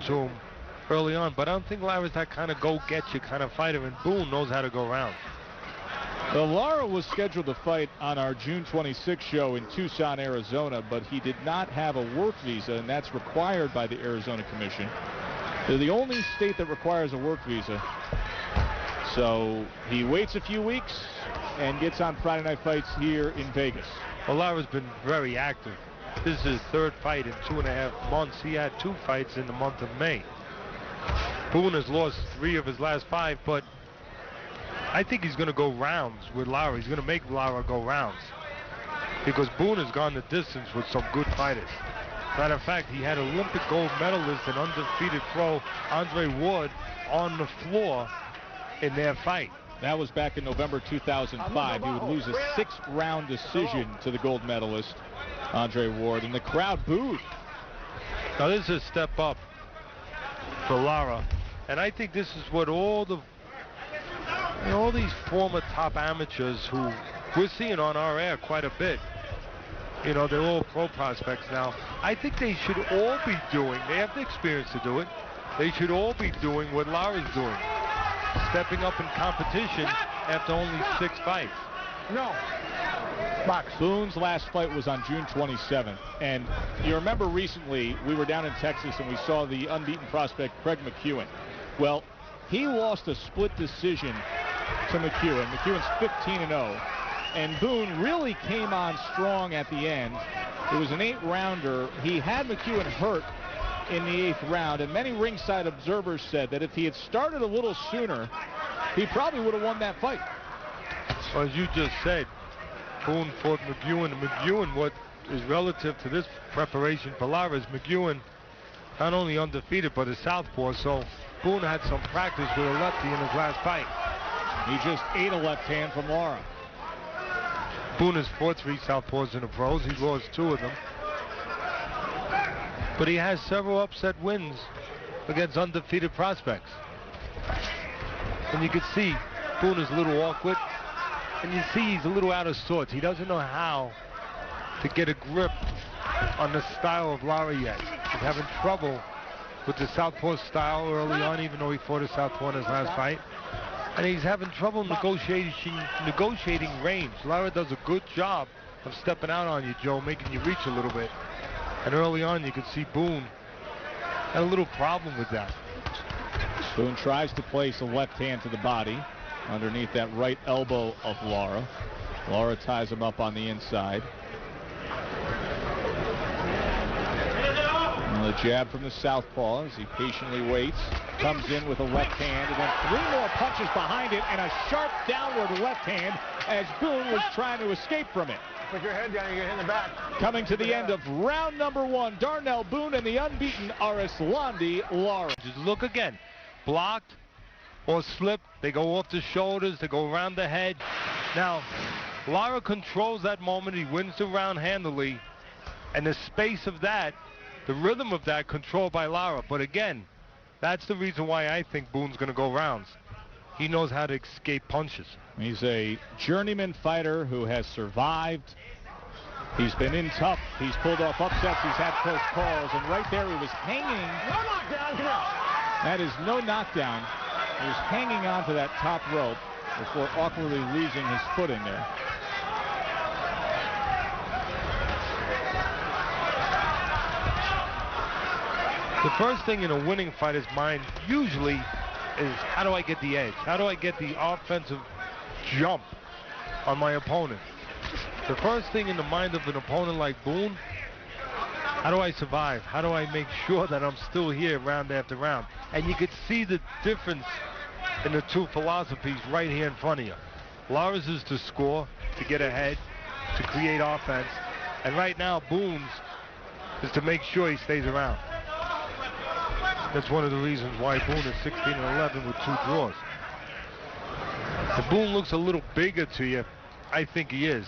to him early on. But I don't think Lara's that kind of go-get-you kind of fighter, and Boone knows how to go rounds. Well, Lara was scheduled to fight on our June 26th show in Tucson, Arizona, but he did not have a work visa, and that's required by the Arizona Commission. They're the only state that requires a work visa. So he waits a few weeks and gets on Friday Night Fights here in Vegas. Well, Lara's been very active. This is his third fight in 2.5 months. He had 2 fights in the month of May. Boone has lost 3 of his last 5, but I think he's going to go rounds with Lara. He's going to make Lara go rounds because Boone has gone the distance with some good fighters. Matter of fact, he had Olympic gold medalist and undefeated pro Andre Ward on the floor in their fight. That was back in November 2005. He would lose a 6-round decision to the gold medalist, Andre Ward, and the crowd booed. Now this is a step up for Lara, and I think this is what all these former top amateurs who we're seeing on our air quite a bit, they're all pro prospects now. I think they should all be doing, they have the experience to do it, they should all be doing what Lara's doing. Stepping up in competition after only 6 fights. No. Box. Boone's last fight was on June 27th. And you remember recently we were down in Texas and we saw the unbeaten prospect Craig McEwen. Well, he lost a split decision to McEwen. McEwen's 15-0. And Boone really came on strong at the end. It was an 8-rounder. He had McEwen hurt in the 8th round, and many ringside observers said that if he had started a little sooner, he probably would have won that fight. Well, as you just said, Boone fought McEwen. McEwen, what is relative to this preparation for Lara is McEwen not only undefeated, but a southpaw, so Boone had some practice with a lefty in his last fight. He just ate a left hand from Lara. Boone has fought 3 southpaws in the pros. He lost 2 of them. But he has several upset wins against undefeated prospects. And you can see Boone is a little awkward. And you see he's a little out of sorts. He doesn't know how to get a grip on the style of Lara yet. He's having trouble with the southpaw style early on, even though he fought a southpaw in his last fight. And he's having trouble negotiating range. Lara does a good job of stepping out on you, Joe, making you reach a little bit. And early on, you could see Boone had a little problem with that. Boone tries to place a left hand to the body underneath that right elbow of Lara. Lara ties him up on the inside. And the jab from the southpaw as he patiently waits. Comes in with a left hand, and then 3 more punches behind it, and a sharp downward left hand as Boone was trying to escape from it. Put your head down, you're going to hit in the back. Coming to the end of round number 1, Darnell Boone and the unbeaten Erislandy Lara. Just look again. Blocked or slipped. They go off the shoulders. They go around the head. Now, Lara controls that moment. He wins the round handily. And the space of that, the rhythm of that, controlled by Lara. But again, that's the reason why I think Boone's going to go rounds. He knows how to escape punches. He's a journeyman fighter who has survived. He's been in tough. He's pulled off upsets. He's had close calls. And right there he was hanging. No knockdown, come on. That is no knockdown. He was hanging onto that top rope before awkwardly losing his footing there. The first thing in a winning fighter's mind usually is, how do I get the edge? How do I get the offensive jump on my opponent? The first thing in the mind of an opponent like Boone, how do I survive? How do I make sure that I'm still here round after round? And you could see the difference in the 2 philosophies right here in front of you. Lara's is to score, to get ahead, to create offense. And right now, Boone's is to make sure he stays around. That's one of the reasons why Boone is 16-11 with 2 draws. If Boone looks a little bigger to you, I think he is.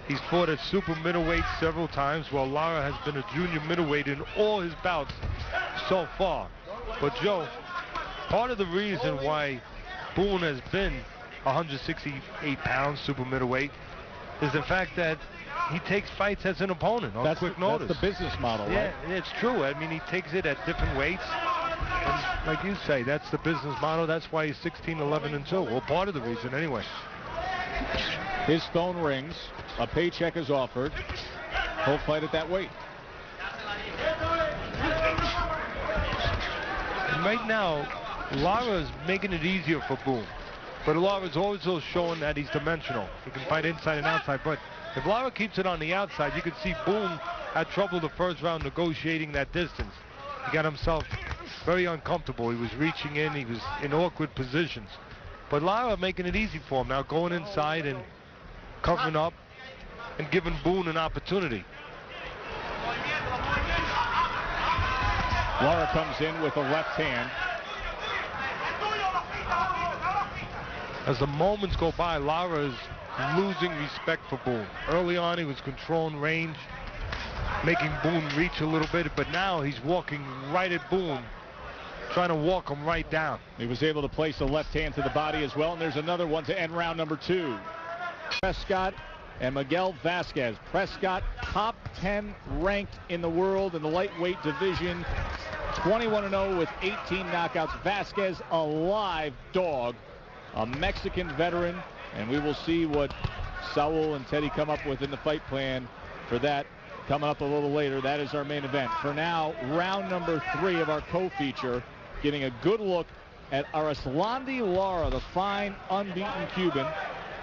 He's fought at super middleweight several times, while Lara has been a junior middleweight in all his bouts so far. But Joe, part of the reason why Boone has been 168 pounds super middleweight is the fact that he takes fights as an opponent on quick notice. That's the business model, right? Yeah, it's true. I mean, he takes it at different weights. And like you say, that's the business model. That's why he's 16-11-2. Well, part of the reason anyway. His phone rings. A paycheck is offered. He'll fight at that weight. And right now, Lara's making it easier for Boone. But Lara's also showing that he's dimensional. He can fight inside and outside. But if Lara keeps it on the outside, you can see Boone had trouble the first round negotiating that distance. He got himself very uncomfortable. He was reaching in. He was in awkward positions. But Lara making it easy for him now, going inside and covering up and giving Boone an opportunity. Lara comes in with a left hand. As the moments go by, Lara is losing respect for Boone. Early on, he was controlling range, making Boone reach a little bit, but now he's walking right at Boone, trying to walk him right down. He was able to place a left hand to the body as well, and there's another one to end round number 2. Prescott and Miguel Vasquez. Prescott, top 10 ranked in the world in the lightweight division, 21-0 with 18 knockouts. Vasquez, a live dog, a Mexican veteran, and we will see what Saul and Teddy come up with in the fight plan for that coming up a little later. That is our main event. For now, round number 3 of our co-feature, getting a good look at Erislandy Lara, the fine, unbeaten Cuban,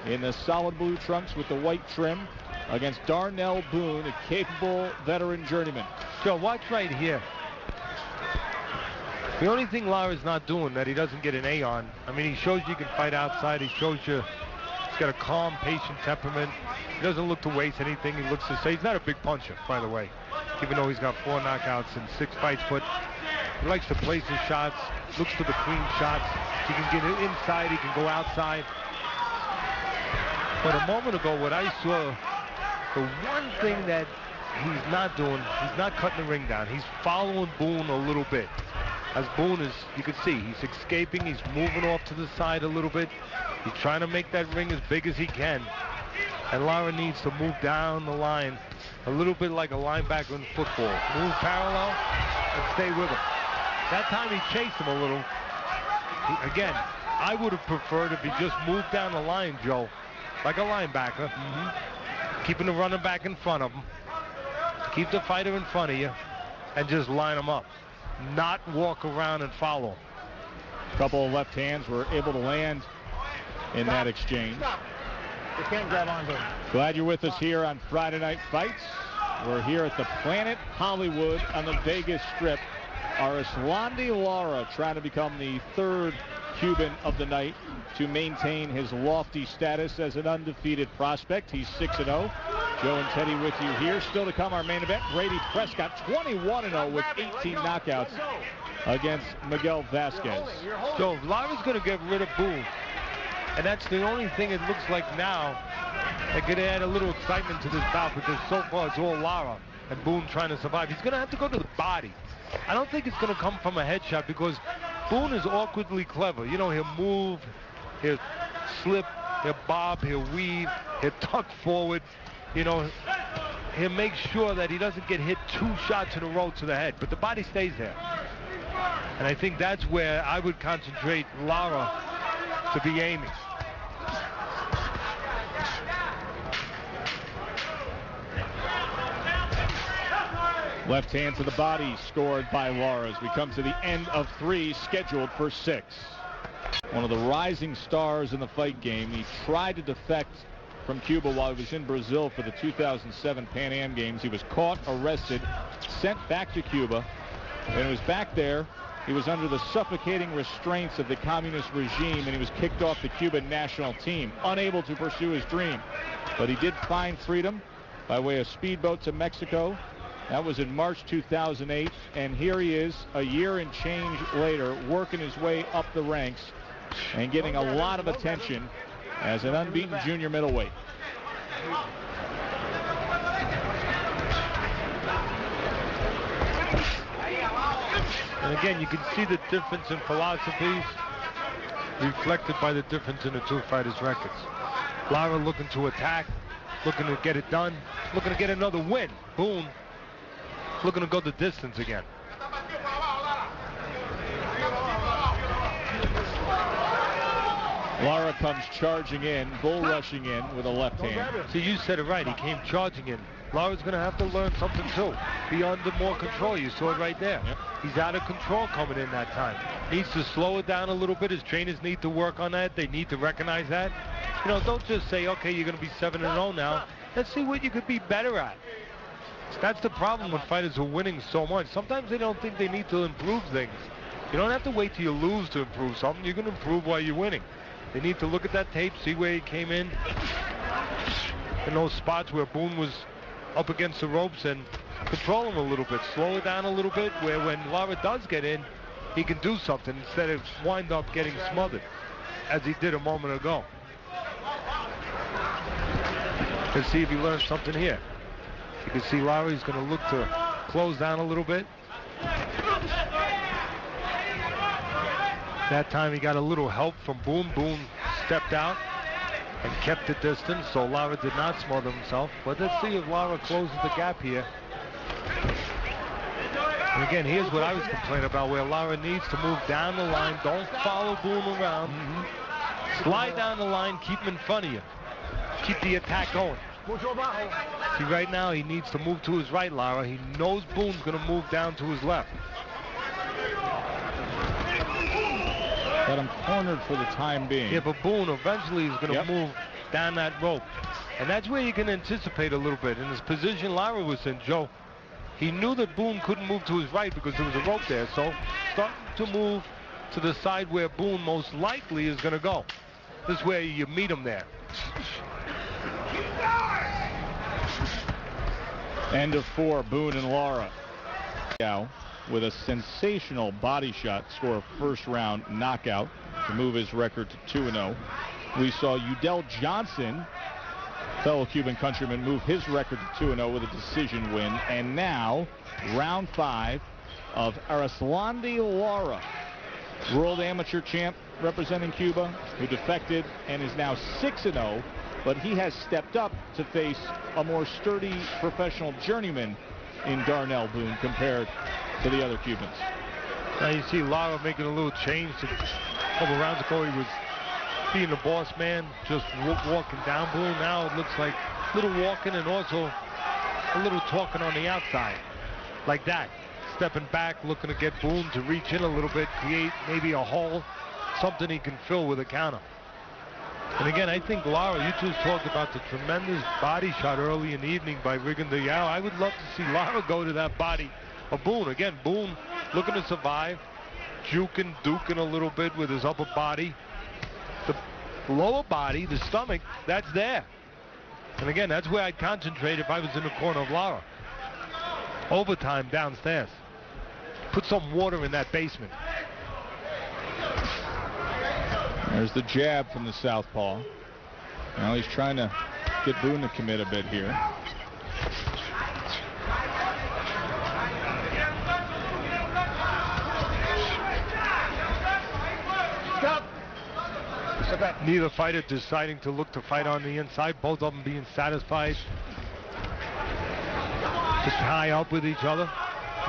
in the solid blue trunks with the white trim, against Darnell Boone, a capable veteran journeyman. Joe, watch right here. The only thing Lara's not doing that he doesn't get an A on, I mean, he shows you can fight outside. He shows you he's got a calm, patient temperament. He doesn't look to waste anything. He looks to say he's not a big puncher, by the way, even though he's got 4 knockouts in 6 fights. But he likes to place his shots, looks for the clean shots. He can get it inside. He can go outside. But a moment ago, what I saw, the one thing that he's not doing, he's not cutting the ring down. He's following Boone a little bit. As Boone is, you can see, he's escaping. He's moving off to the side a little bit. He's trying to make that ring as big as he can. And Lara needs to move down the line a little bit like a linebacker in football. Move parallel and stay with him. That time he chased him a little. Again, I would have preferred if he just moved down the line, Joe, like a linebacker, keeping the running back in front of him. Keep the fighter in front of you and just line him up. Not walk around and follow. A couple of left hands were able to land in that exchange. You can't grab onto him. Glad you're with us here on Friday Night Fights. We're here at the Planet Hollywood on the Vegas Strip. Erislandy Lara trying to become the 3rd Cuban of the night to maintain his lofty status as an undefeated prospect. He's 6-0. Joe and Teddy with you here. Still to come, our main event, Brady Prescott, 21-0 with 18 knockouts against Miguel Vasquez. So Lara's going to get rid of Boone. And that's the only thing it looks like now that could add a little excitement to this bout, because so far it's all Lara and Boone trying to survive. He's going to have to go to the body. I don't think it's going to come from a headshot, because Boone is awkwardly clever. You know, he'll move, he'll slip, he'll bob, he'll weave, he'll tuck forward. You know, he'll make sure that he doesn't get hit 2 shots in a row to the head, but the body stays there. And I think that's where I would concentrate Lara to be aiming. Left hand to the body scored by Lara as we come to the end of 3, scheduled for 6. One of the rising stars in the fight game. He tried to defect from Cuba while he was in Brazil for the 2007 Pan Am Games. He was caught, arrested, sent back to Cuba. When he was back there, he was under the suffocating restraints of the communist regime, and he was kicked off the Cuban national team, unable to pursue his dream. But he did find freedom by way of speedboat to Mexico. That was in March 2008, and here he is a year and change later, working his way up the ranks and getting a lot of attention as an unbeaten junior middleweight. And again, you can see the difference in philosophies reflected by the difference in the 2 fighters' records. Lara looking to attack, looking to get it done, looking to get another win. Boone looking to go the distance again. Lara comes charging in, bull rushing in with a left hand. See, you said it right. He came charging in. Lara's going to have to learn something too. Be under more control. You saw it right there. Yep. He's out of control coming in that time. Needs to slow it down a little bit. His trainers need to work on that. They need to recognize that. You know, don't just say, okay, you're going to be 7-0 now. Let's see what you could be better at. That's the problem with fighters who are winning so much. Sometimes they don't think they need to improve things. You don't have to wait till you lose to improve something. You can improve while you're winning. They need to look at that tape, see where he came in those spots where Boone was up against the ropes, and control him a little bit, slow it down a little bit, where when Lara does get in, he can do something instead of wind up getting smothered, as he did a moment ago. Let's see if he learns something here. You can see Lara, he's going to look to close down a little bit. That time he got a little help from Boone. Boone stepped out and kept the distance, so Lara did not smother himself. But let's see if Lara closes the gap here. And again, here's what I was complaining about, where Lara needs to move down the line. Don't follow Boone around. Slide down the line, keep him in front of you. Keep the attack going. See, right now he needs to move to his right, Lara. He knows Boone's going to move down to his left. Got him cornered for the time being. Yeah, but Boone eventually is going to move down that rope. And that's where you can anticipate a little bit. In this position Lara was in, Joe, he knew that Boone couldn't move to his right because there was a rope there. So start to move to the side where Boone most likely is going to go. This is where you meet him there. End of 4, Boone and Lara. Now, with a sensational body shot, score a first round knockout to move his record to 2-0. We saw Udell Johnson, fellow Cuban countryman, move his record to 2-0 with a decision win. And now, round 5 of Erislandy Lara, world amateur champ representing Cuba, who defected and is now 6-0. But he has stepped up to face a more sturdy professional journeyman in Darnell Boone compared to the other Cubans. Now you see Lara making a little change. A couple rounds ago he was being the boss man, just walking down Boone. Now it looks like a little walking and also a little talking on the outside. Like that. Stepping back, looking to get Boone to reach in a little bit, create maybe a hole, something he can fill with a counter. And again, I think Lara, you two talked about the tremendous body shot early in the evening by Erislandy. I would love to see Lara go to that body of Boone. Again, Boone looking to survive, juking, duking a little bit with his upper body. The lower body, the stomach, that's there. And again, that's where I'd concentrate if I was in the corner of Lara. Overtime downstairs. Put some water in that basement. There's the jab from the southpaw. Now he's trying to get Boone to commit a bit here. Stop. Neither fighter deciding to look to fight on the inside. Both of them being satisfied to tie up with each other.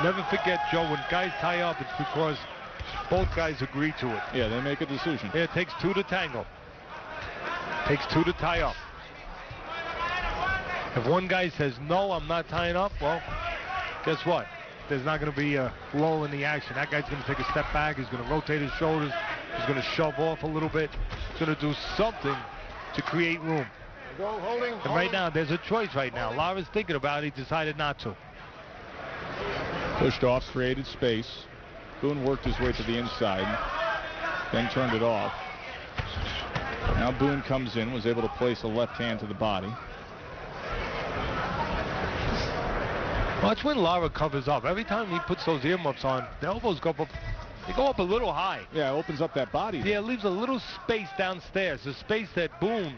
Never forget, Joe, when guys tie up, it's because both guys agree to it. Yeah, they make a decision. Yeah, it takes 2 to tango. Takes 2 to tie up. If one guy says, no, I'm not tying up, well, guess what? There's not going to be a lull in the action. That guy's going to take a step back. He's going to rotate his shoulders. He's going to shove off a little bit. He's going to do something to create room. And right now, there's a choice right now. Lara's thinking about it. He decided not to. Pushed off, created space. Boone worked his way to the inside, then turned it off. Now Boone comes in, was able to place a left hand to the body. Watch when Lara covers up. Every time he puts those earmuffs on, the elbows go up. They go up a little high. Yeah, it opens up that body. Yeah, it leaves a little space downstairs. The space that Boone,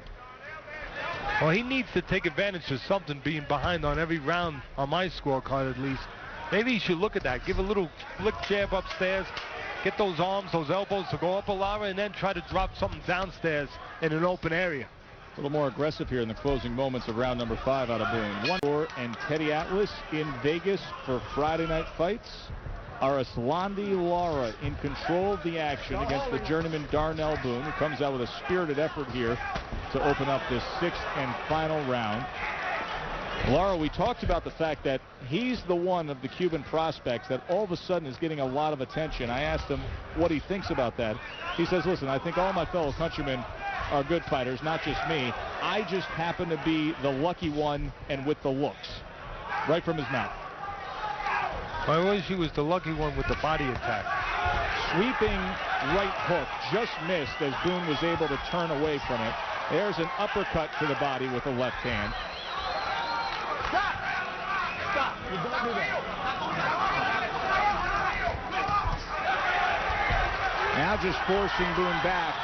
well, he needs to take advantage of something being behind on every round on my scorecard at least. Maybe he should look at that. Give a little flick jab upstairs. Get those arms, those elbows to go up a Lara, and then try to drop something downstairs in an open area. A little more aggressive here in the closing moments of round number 5 out of Boone. 1-4 and Teddy Atlas in Vegas for Friday night fights. Erislandy Lara in control of the action against the journeyman Darnell Boone, who comes out with a spirited effort here to open up this 6th and final round. Lara, we talked about the fact that he's the one of the Cuban prospects that all of a sudden is getting a lot of attention. I asked him what he thinks about that. He says, listen, I think all my fellow countrymen are good fighters, not just me. I just happen to be the lucky one and with the looks. Right from his mouth. I wish he was the lucky one with the body attack. Sweeping right hook just missed as Boone was able to turn away from it. There's an uppercut to the body with the left hand. Stop! Stop! You don't do that. Now just forcing Boone back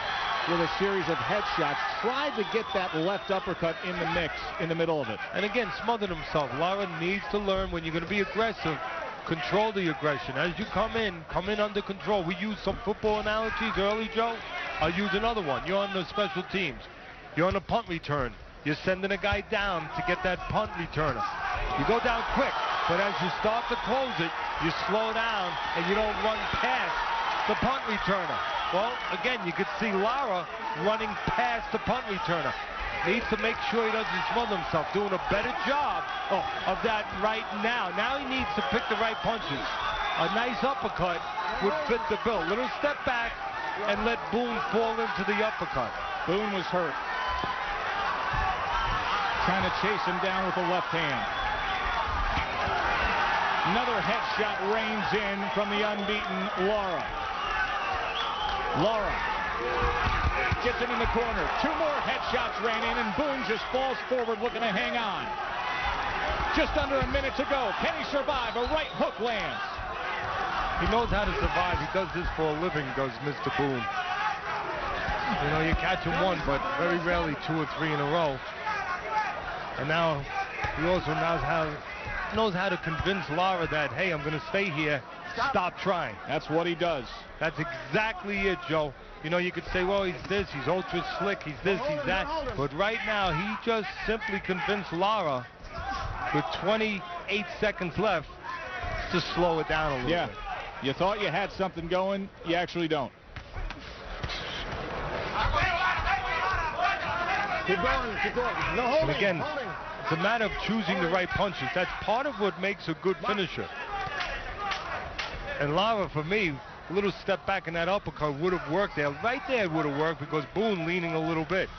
with a series of headshots. Tried to get that left uppercut in the mix in the middle of it. And again, smothered himself. Lara needs to learn when you're going to be aggressive, control the aggression. As you come in under control. We used some football analogies early, Joe. I'll use another one. You're on the special teams. You're on a punt return. You're sending a guy down to get that punt returner. You go down quick, but as you start to close it, you slow down and you don't run past the punt returner. Well, again, you could see Lara running past the punt returner. Needs to make sure he doesn't smother himself. Doing a better job of that right now. Now he needs to pick the right punches. A nice uppercut would fit the bill. Little step back and let Boone fall into the uppercut. Boone was hurt. Trying to chase him down with the left hand. Another headshot rains in from the unbeaten Lara. Lara gets him in the corner. 2 more headshots rain in, and Boone just falls forward looking to hang on. Just under a minute to go. Can he survive? A right hook lands. He knows how to survive. He does this for a living, does Mr. Boone. You know, you catch him one, but very rarely 2 or 3 in a row. And now he also knows how to convince Lara that, hey, I'm going to stay here. Stop trying. That's what he does. That's exactly it, Joe. You know, you could say, well, he's this, he's ultra slick, he's this, he's that. But right now, he just simply convinced Lara with 28 seconds left to slow it down a little bit. You thought you had something going, you actually don't. Keep going, keep going. No holding. And again, holding. it's a matter of choosing the right punches. That's part of what makes a good finisher. And Lara, for me, a little step back in that uppercut would have worked there. Right there it would have worked because Boone leaning a little bit.